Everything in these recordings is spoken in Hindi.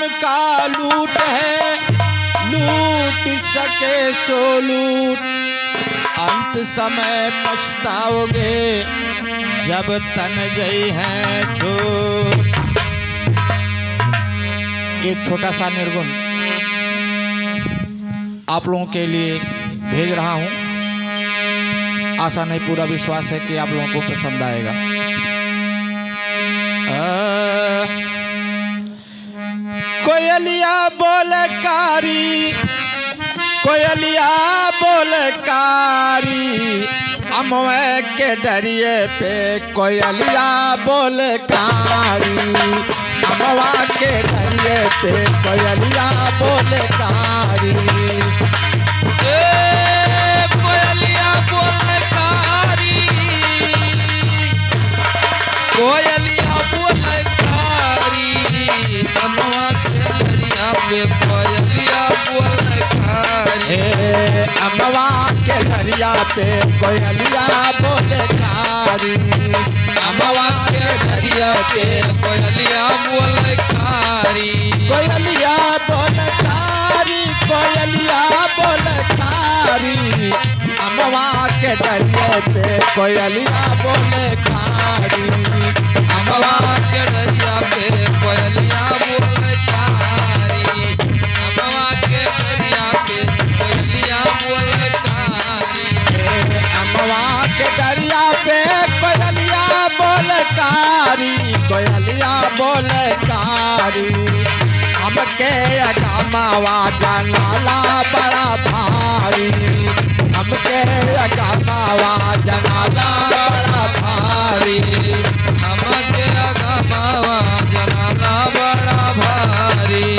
राम का लूट है, लूट सके सो लूट, अंत समय पछताओगे जब तनजई है छोट। एक छोटा सा निर्गुण आप लोगों के लिए भेज रहा हूं। आशा नहीं, पूरा विश्वास है कि आप लोगों को पसंद आएगा। कोयलिया बोले कारी, कोयलिया बोले कारी, अमवे के डरिए पे कोयलिया बोले कारी, अमवा के डरिए पे कोयलिया बोले कारी। कोयलिया बोले कारी, कोयलिया बोले कारी, अमवा के डरिया पे कोयलिया बोले कारी। अमवा के डरिया पे कोयलिया बोले कारी, अमवा के डरिया पे कोयलिया बोले कारी। कोयलिया बोले कारी, कोयलिया बोले कारी, अमवा के डरिए पे कोयलिया बोले कारी, अमवा के डरिया पे कोयलिया बोले कारी, अमवा के डरिया पे कोयलिया बोले कारी। अमवा के डरिया पे कोयलिया बोले कारी, कोयलिया बोले कारी, हमके अगमावा जनाला बड़ा भारी, हमके अगमावा जनाला बड़ा भारी, हमके अगमावा जनाला बड़ा भारी।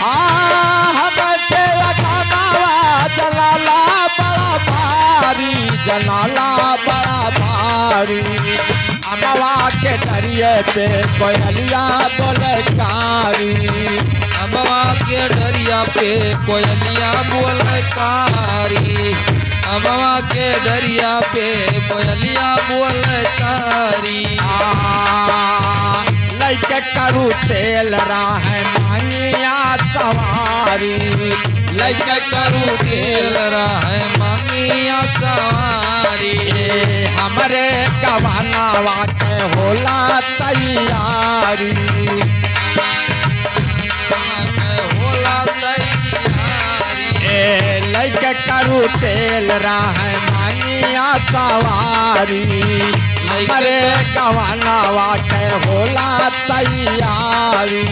हमके अगमावा जनाला बड़ा भारी, जनाला बड़ा भारी, अमवा के डरिए पे कोयलिया बोले कारी, अमवा के डरिया पे कोयलिया बोले कारी, अमवा के डरिया पे कोयलिया बोले कारी। लइके करू तेल राह मांगिया सवारी, लइके करू तेल राह मांगिया सवारी, हमरे गवानावा के होला तैयारी, होला तैयारी। लइके करू तेल राह मांगिया सवारी, हमरे गवानावा के होला तैयारी,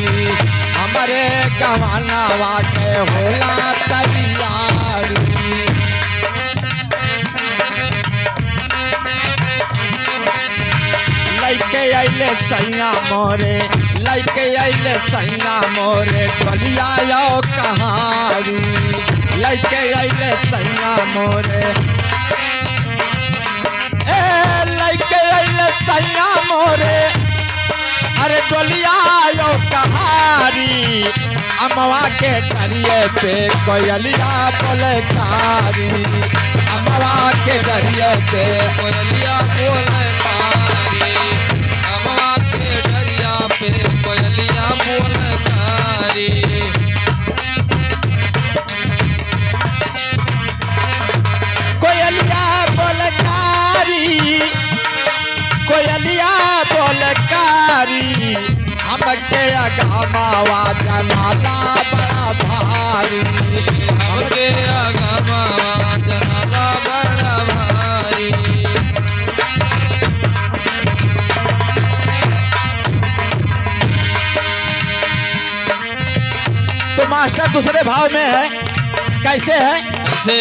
हमरे गवानावा के होला तैयारी। लइके अइले सैया मोरे, लइके अइले सैया मोरे, डोलिया यो कहारी, लइके अइले सैया मोरे, लइके अइले सैया मोरे, अरे डोलिया यो कहारी, अमवा के डरिए पे कोयलिया बोले कारी, अमवा के डरिए पे कोयलिया बोले कारी, अमवा के डरिया पे कोयलिया बोले कारी। कोयलिया बोले कारी, कोयलिया बोले कारी, हमके अगमावा जनाला बड़ा भारी, हमके अगमावा जनाला बड़ा भारी। तो मास्टर दूसरे भाव में है, कैसे है? कैसे?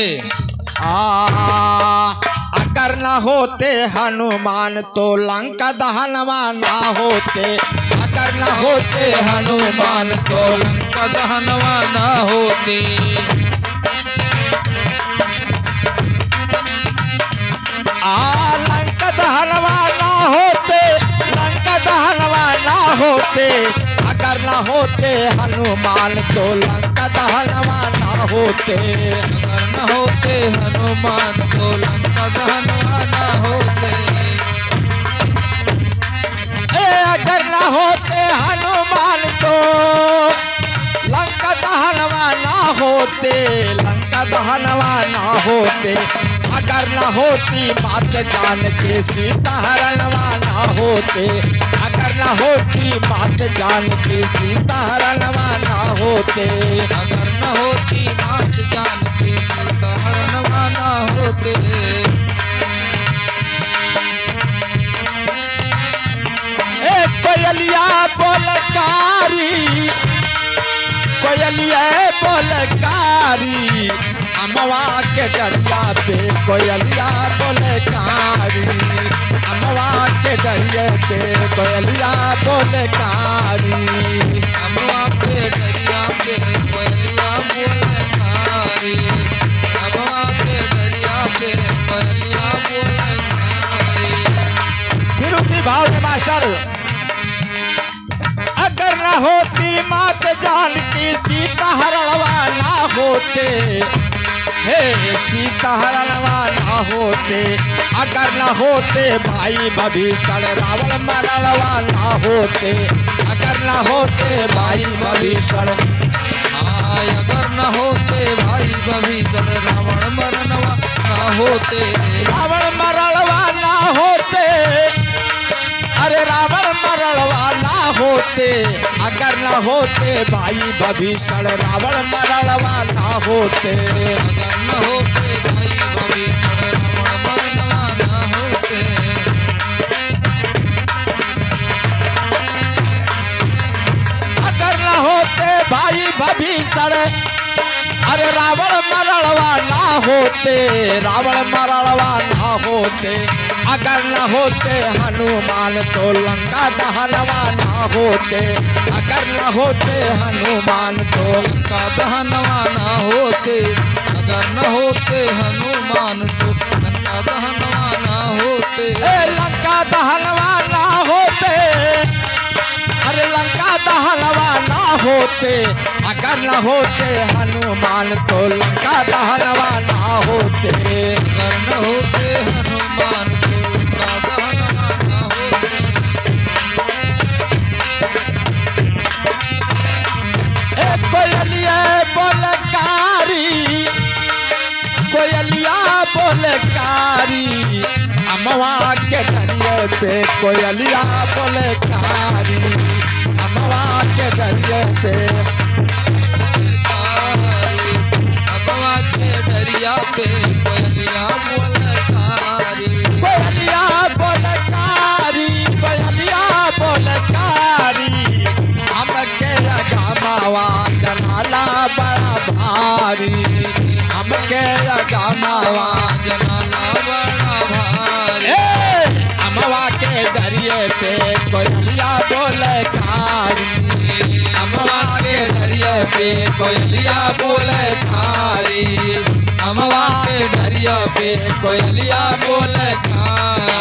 अगर न होते हनुमान तो लंका दहनवा ना होते, अगर न होते हनुमान तो लंका दहनवा ना होते, लंका दहनवा ना होते, लंका दहनवा ना होते, अगर न होते हनुमान तो लंका दहनवा ना होते, अगर न होते हनुमान तो लंका दहनवा ना होते। अगर न होते हनुमान तो लंका दहनवा ना होते, लंका दहनवा ना होते। अगर न होती मात जान के सीता हरणवा ना होते, अगर न होती मात जान के सीता हरणवा ना होते। अगर न होती मात जान के सीता हरणवा ना होते। कोयलिया बोलकारी, कोयलिया बोलकारी, अमवा के डरिया पे कोयलिया बोलकारी, अमवा के डरिए पे कोयलिया बोलकारी। अमवा के डरिया पे कोयलिया बोलकारी, अमवा के डरिया पे कोयलिया बोलकारी। फिर उसी भाव में मास्टर, अगर न होती मात जान की सीता हरणवा ना होते, हे सीता हरणवा ना होते। अगर न होते भाई भविष्ण रावण मरणवा ना होते, अगर न होते भाई भविष्ण। अगर न होते भाई भविष्ण रावण मरणवा ना होते, रावण मरणवा ना होते, अरे रावण मरणवा ना होते। अगर न होते भाई भविष्ण रावण मरणवा ना होते, अगर न होते भाई भविष्ण रावण मरणवा ना होते। अगर न होते भाई भविष्ण, अरे रावण मरणवा ना होते, रावण मरणवा ना होते। अगर न होते हनुमान तो लंका दहनवा ना होते, अगर न होते हनुमान तो लंका दहनवा ना होते, अगर न होते हनुमान तो लंका दहनवा ना होते। लंका दहनवा ना होते, अरे लंका दहनवा ना होते। अगर न होते हनुमान तो लंका दहनवा ना होते, अगर न होते हनुमान तो लंका दहनवा ना होते। कोयलिया बोलकारी, कोयलिया बोलकारी, अमवा के डरिए पे कोयलिया बोलकारी, अमवा के डरिए पे। अमवा के डरिया पे कोयलिया बोलकारी, कोयलिया बोलकारी, कोयलिया बोलकारी, हमके अगमावा जनाला बड़ा भारी, हमके अगमावा जनाला बड़ा भारी। अमवा के डरिए पे कोयलिया बोलकारी, अमवा के डरिए पे कोयलिया बोलकारी, अमवा के डरिए पे कोयलिया बोलकारी।